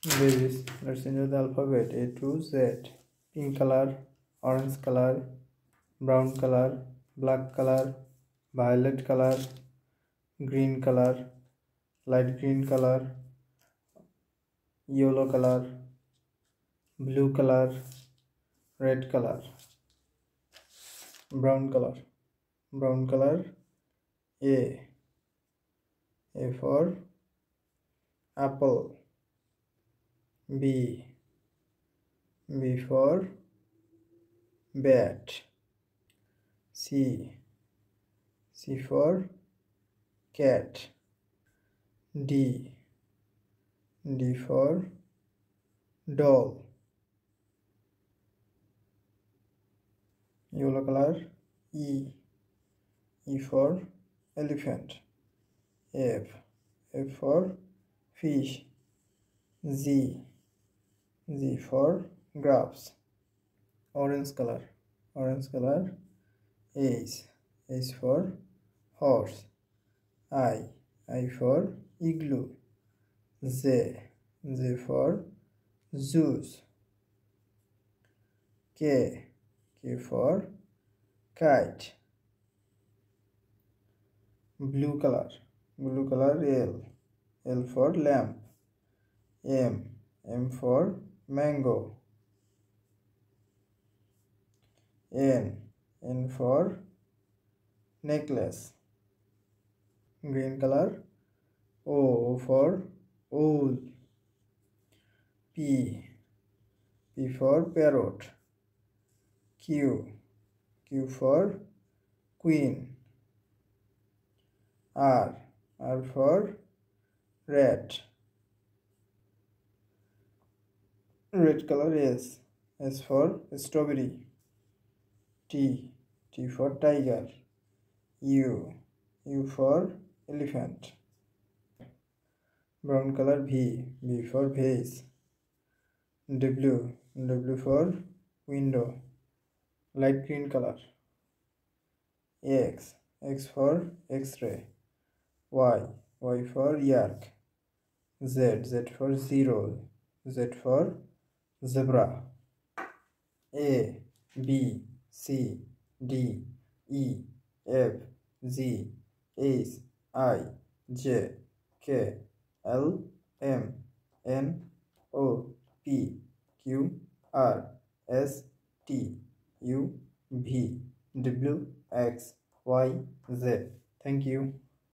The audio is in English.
Babies, let's enjoy the alphabet A to Z. Pink color, orange color, brown color, black color, violet color, green color, light green color, yellow color, blue color, red color, brown color. Brown color A for apple. B for bat. C for cat. D for doll. Yellow color E for elephant. F for fish. Z for grapes. Orange color H for horse. I for igloo. Z for zoos. K for kite. Blue color L for lamp. M for mango. N for necklace. Green color O for owl. P for parrot. Q for queen. R for rat. Red color S for strawberry. T for tiger. U for elephant. Brown color V for vase. W for window. Light green color X for X-ray. Y for yak. Z for zero. Z for zebra. A B C D E F G H I J K L M N O P Q R S T U V W X Y Z. Thank you.